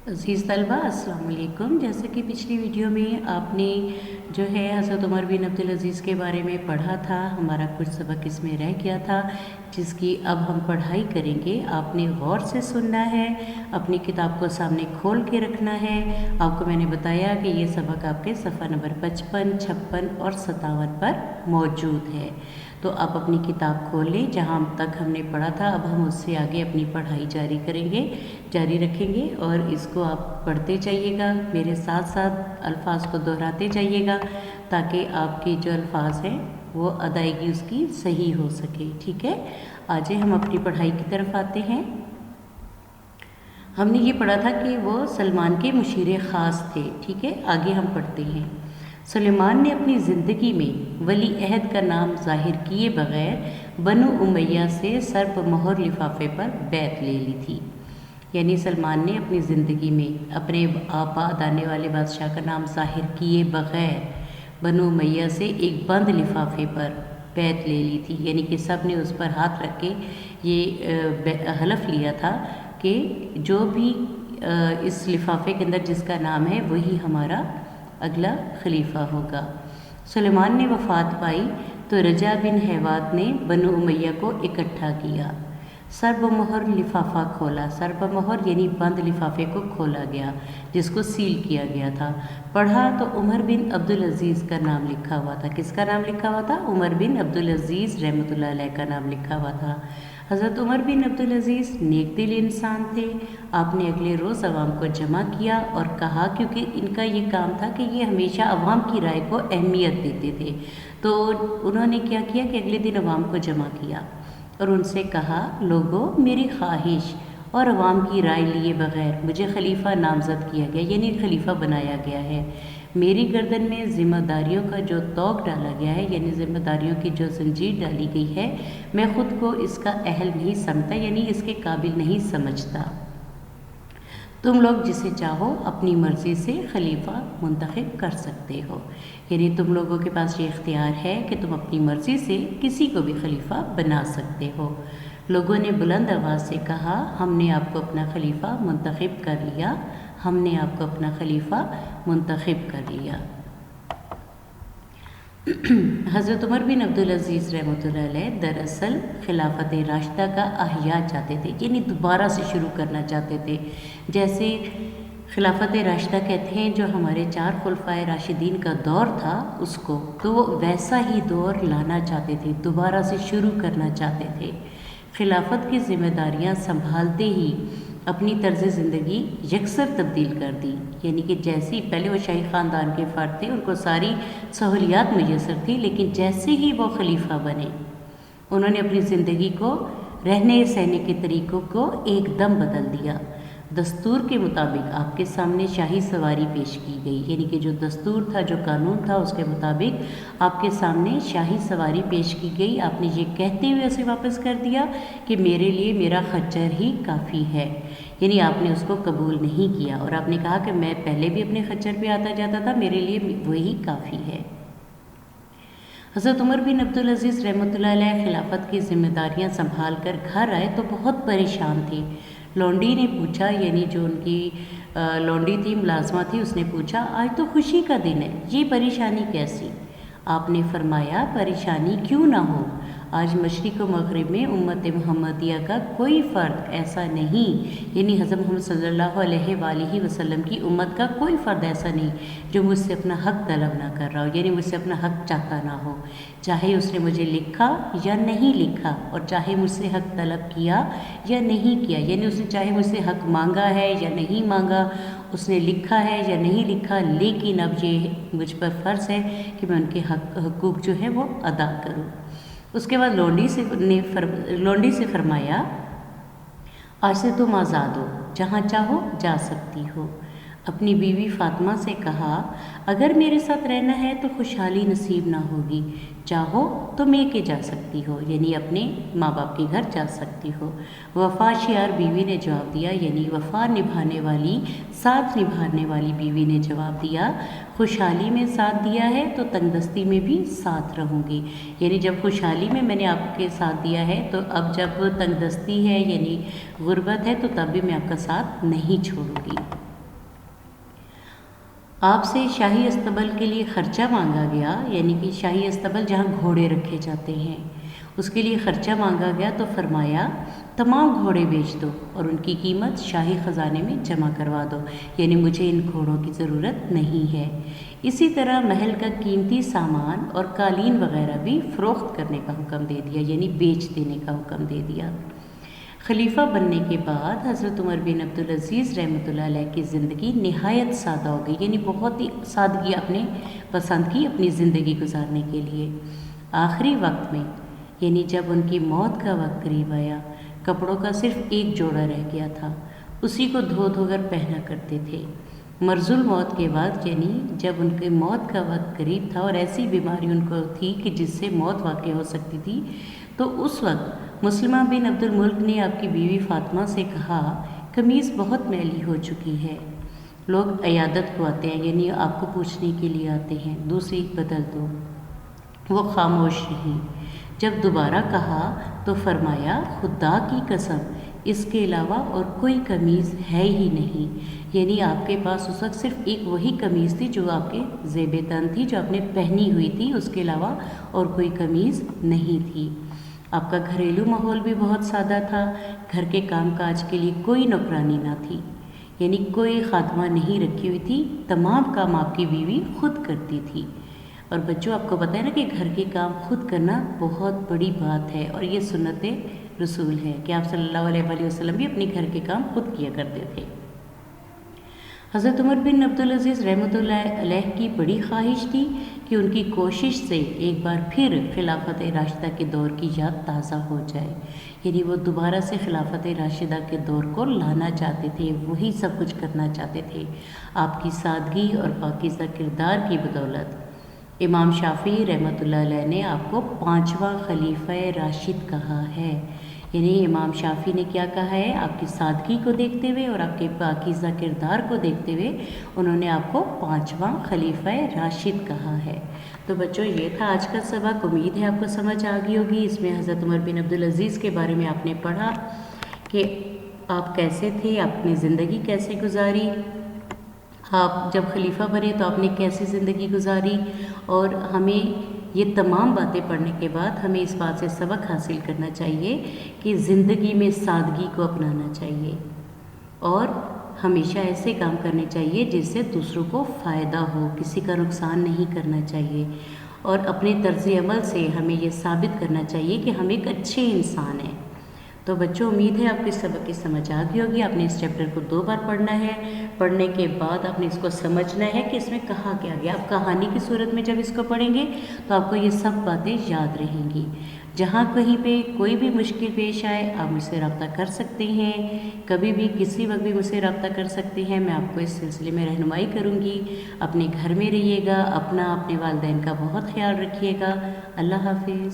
अज़ीज़ तलबा अस्सलाम वालेकुम। जैसे कि पिछली वीडियो में आपने जो है हज़रत उमर बिन अब्दुल अज़ीज़ के बारे में पढ़ा था, हमारा कुछ सबक इसमें रह गया था जिसकी अब हम पढ़ाई करेंगे। आपने गौर से सुनना है, अपनी किताब को सामने खोल के रखना है। आपको मैंने बताया कि ये सबक आपके सफ़ा नंबर 55, 56 और 57 पर मौजूद है। तो आप अपनी किताब खोल लें, जहाँ तक हमने पढ़ा था अब हम उससे आगे अपनी पढ़ाई जारी रखेंगे और इसको आप पढ़ते जाइएगा, मेरे साथ साथ अल्फाज को दोहराते जाइएगा ताकि आपके जो अल्फाज हैं वो अदायगी उसकी सही हो सके। ठीक है, आज हम अपनी पढ़ाई की तरफ आते हैं। हमने ये पढ़ा था कि वो सलमान के मुशीर ख़ास थे। ठीक है, आगे हम पढ़ते हैं। सुलेमान ने अपनी ज़िंदगी में वली अहद का नाम ज़ाहिर किए बग़ैर बनु उमैया से सर्प मोहर लिफाफे पर बैत ले ली थी। यानी सलमान ने अपनी ज़िंदगी में अपने आपा दाने वाले बादशाह का नाम ज़ाहिर किए बग़ैर बनु उमैया से एक बंद लिफाफे पर बैत ले ली थी। यानी कि सब ने उस पर हाथ रख के ये हलफ लिया था कि जो भी इस लिफाफे के अंदर जिसका नाम है वही हमारा अगला खलीफा होगा। सुलेमान ने वफ़ात पाई तो रजा बिन हैवात ने बनु उमैया को इकट्ठा किया। सर्बमोहर लिफाफा खोला। सर्बमोहर यानी बंद लिफाफे को खोला गया जिसको सील किया गया था। पढ़ा तो उमर बिन अब्दुल अज़ीज़ का नाम लिखा हुआ था। किसका नाम लिखा हुआ था? उमर बिन अब्दुल अज़ीज़ रहमतुल्लाह अलैह का नाम लिखा हुआ था। हज़रत उमर बिन अब्दुल अज़ीज़ नेक दिल इंसान थे। आपने अगले रोज़ अवाम को जमा किया और कहा, क्योंकि इनका ये काम था कि ये हमेशा अवाम की राय को अहमियत देते थे, तो उन्होंने क्या किया कि अगले दिन अवाम को जमा किया और उनसे कहा, लोगों, मेरी ख्वाहिश और अवाम की राय लिए बग़ैर मुझे खलीफा नामज़द किया गया, यानी खलीफा बनाया गया है। मेरी गर्दन में ज़िम्मेदारियों का जो तोग डाला गया है, यानी ज़िम्मेदारियों की जो जंजीर डाली गई है, मैं ख़ुद को इसका अहल नहीं समझता, यानी इसके काबिल नहीं समझता। तुम लोग जिसे चाहो अपनी मर्ज़ी से खलीफा मुंतखब कर सकते हो। यानी तुम लोगों के पास ये इख्तियार है कि तुम अपनी मर्ज़ी से किसी को भी खलीफा बना सकते हो। लोगों ने बुलंद आवाज़ से कहा, हमने आपको अपना खलीफा मुंतखब कर लिया, हमने आपको अपना खलीफा मुंतखब कर लिया। हज़रत उमर बिन अब्दुल अज़ीज़ रहमतुल्लाह अलैह दरअसल खिलाफत राशिदा का अहया चाहते थे, यानी दोबारा से शुरू करना चाहते थे। जैसे खिलाफत राशिदा कहते हैं जो हमारे 4 खुलफाए राशिदीन का दौर था उसको, तो वो वैसा ही दौर लाना चाहते थे, दोबारा से शुरू करना चाहते थे। खिलाफत की ज़िम्मेदारियाँ संभालते ही अपनी तर्ज़ ज़िंदगी यकसर तब्दील कर दी। यानी कि जैसे पहले वो शाही ख़ानदान के फ़र्द थे, उनको सारी सहूलियात मुयस्सर थी, लेकिन जैसे ही वो खलीफा बने उन्होंने अपनी ज़िंदगी को, रहने सहने के तरीक़ों को एकदम बदल दिया। दस्तूर के मुताबिक आपके सामने शाही सवारी पेश की गई, यानी कि जो दस्तूर था, जो कानून था, उसके मुताबिक आपके सामने शाही सवारी पेश की गई। आपने ये कहते हुए उसे वापस कर दिया कि मेरे लिए मेरा खच्चर ही काफ़ी है, यानी आपने उसको कबूल नहीं किया और आपने कहा कि मैं पहले भी अपने खच्चर पे आता जाता था, मेरे लिए वही काफ़ी है। हज़रत उमर बिन अब्दुल अज़ीज़ रहमतुल्लाह अलैह खिलाफत की ज़िम्मेदारियाँ संभाल कर घर आए तो बहुत परेशान थे। लौंडी ने पूछा, यानी जो उनकी लौंडी थी, मुलाजमा थी, उसने पूछा, आज तो खुशी का दिन है, ये परेशानी कैसी? आपने फरमाया, परेशानी क्यों ना हो, आज मशरिक़ व मग़रिब में उम्मत मुहम्मदिया का कोई फ़र्द ऐसा नहीं, यानी हज़रत मोहम्मद सल्लल्लाहु अलैहि वसल्लम की उम्मत का कोई फ़र्द ऐसा नहीं जो मुझसे अपना हक़ तलब ना कर रहा हो, यानी मुझसे अपना हक़ चाहता ना हो, चाहे उसने मुझे लिखा या नहीं लिखा और चाहे मुझसे हक़ तलब किया या नहीं किया, यानी उसने चाहे मुझसे हक़ मांगा है या नहीं मांगा, उसने लिखा है या नहीं लिखा, लेकिन अब ये मुझ पर फ़र्ज़ है कि मैं उनके हक़ूक़ जो है वो अदा करूँ। उसके बाद लौंडी से फरमाया, आज से तुम आज़ाद हो, जहाँ चाहो जा सकती हो। अपनी बीवी फ़ातिमा से कहा, अगर मेरे साथ रहना है तो खुशहाली नसीब ना होगी, चाहो तो मेके जा सकती हो, यानी अपने माँ बाप के घर जा सकती हो। वफ़ा शियार बीवी ने जवाब दिया, यानी वफ़ा निभाने वाली, साथ निभाने वाली बीवी ने जवाब दिया, खुशहाली में साथ दिया है तो तंगदस्ती में भी साथ रहूँगी, यानी जब खुशहाली में मैंने आपके साथ दिया है तो अब जब तंगदस्ती है यानी गुर्बत है तो तब भी मैं आपका साथ नहीं छोड़ूँगी। آپ سے شاہی استبل کے لیے خرچہ مانگا گیا، یعنی کہ شاہی استبل جہاں گھوڑے رکھے جاتے ہیں اس کے لیے خرچہ مانگا گیا، تو فرمایا تمام گھوڑے بیچ دو اور ان کی قیمت شاہی خزانے میں جمع کروا دو، یعنی مجھے ان گھوڑوں کی ضرورت نہیں ہے۔ اسی طرح محل کا قیمتی سامان اور قالین وغیرہ بھی فروخت کرنے کا حکم دے دیا، یعنی بیچ دینے کا حکم دے دیا۔ خلیفہ بننے کے بعد حضرت عمر بن عبدالعزیز رحمۃ اللہ علیہ کی زندگی نہایت سادہ ہو گئی، یعنی بہت ہی سادگی اپنے پسند کی اپنی زندگی گزارنے کے لیے۔ آخری وقت میں، یعنی جب ان کی موت کا وقت قریب آیا، کپڑوں کا صرف ایک جوڑا رہ گیا تھا، اسی کو دھو دھو کر پہنا کرتے تھے۔ مرض الموت کے بعد، یعنی جب ان کے موت کا وقت قریب تھا اور ایسی بیماری ان کو تھی کہ جس سے موت واقع ہو سکتی تھی، تو اس وقت مسلمہ بن عبد الملک نے آپ کی بیوی فاطمہ سے کہا، قمیص بہت میلی ہو چکی ہے، لوگ عیادت کو آتے ہیں، یعنی آپ کو پوچھنے کے لیے آتے ہیں، دوسری بدل دو۔ وہ خاموش رہیں۔ جب دوبارہ کہا تو فرمایا، خدا کی قسم اس کے علاوہ اور کوئی قمیض ہے ہی نہیں، یعنی آپ کے پاس اس وقت صرف ایک وہی قمیض تھی جو آپ کے زیب تن تھی، جو آپ نے پہنی ہوئی تھی، اس کے علاوہ اور کوئی قمیض نہیں تھی۔ آپ کا گھریلو ماحول بھی بہت سادہ تھا، گھر کے کام کاج کے لیے کوئی نوکرانی نہ تھی، یعنی کوئی خادمہ نہیں رکھی ہوئی تھی، تمام کام آپ کی بیوی خود کرتی تھی۔ اور بچوں، آپ کو پتہ ہے نا کہ گھر کے کام خود کرنا بہت بڑی بات ہے، اور یہ سنت رسول ہے کہ آپ صلی اللہ علیہ وآلہ وسلم بھی اپنے گھر کے کام خود کیا کرتے تھے۔ حضرت عمر بن عبدالعزیز رحمۃ اللہ علیہ کی بڑی خواہش تھی کہ ان کی کوشش سے ایک بار پھر خلافت راشدہ کے دور کی یاد تازہ ہو جائے، یعنی وہ دوبارہ سے خلافت راشدہ کے دور کو لانا چاہتے تھے، وہی سب کچھ کرنا چاہتے تھے آپ کی سادگی اور پاکیزہ کردار کی بدولت۔ امام شافعی رحمۃ اللہ علیہ نے آپ کو 5واں خلیفہ راشد کہا ہے، یعنی امام شافعی نے کیا کہا ہے؟ آپ کی سادگی کو دیکھتے ہوئے اور آپ کے پاکیزہ کردار کو دیکھتے ہوئے انہوں نے آپ کو 5واں خلیفہ راشد کہا ہے۔ تو بچوں، یہ تھا آج کا سبق۔ امید ہے آپ کو سمجھ آ گئی ہوگی۔ اس میں حضرت عمر بن عبدالعزیز کے بارے میں آپ نے پڑھا کہ آپ کیسے تھے، آپ نے زندگی کیسے گزاری، آپ جب خلیفہ بنے تو آپ نے کیسی زندگی گزاری، اور ہمیں یہ تمام باتیں پڑھنے کے بعد ہمیں اس بات سے سبق حاصل کرنا چاہیے کہ زندگی میں سادگی کو اپنانا چاہیے اور ہمیشہ ایسے کام کرنے چاہیے جس سے دوسروں کو فائدہ ہو، کسی کا نقصان نہیں کرنا چاہیے، اور اپنے طرز عمل سے ہمیں یہ ثابت کرنا چاہیے کہ ہم ایک اچھے انسان ہیں۔ تو بچوں، امید ہے آپ کو اس سبق کی سمجھ آ گئی ہوگی۔ آپ نے اس چیپٹر کو 2 بار پڑھنا ہے، پڑھنے کے بعد آپ نے اس کو سمجھنا ہے کہ اس میں کہا کیا گیا۔ آپ کہانی کی صورت میں جب اس کو پڑھیں گے تو آپ کو یہ سب باتیں یاد رہیں گی۔ جہاں کہیں پہ کوئی بھی مشکل پیش آئے، آپ مجھ سے رابطہ کر سکتے ہیں، کبھی بھی کسی وقت بھی مجھ سے رابطہ کر سکتے ہیں، میں آپ کو اس سلسلے میں رہنمائی کروں گی۔ اپنے گھر میں رہیے گا، اپنے والدین کا بہت خیال رکھیے گا۔ اللہ حافظ۔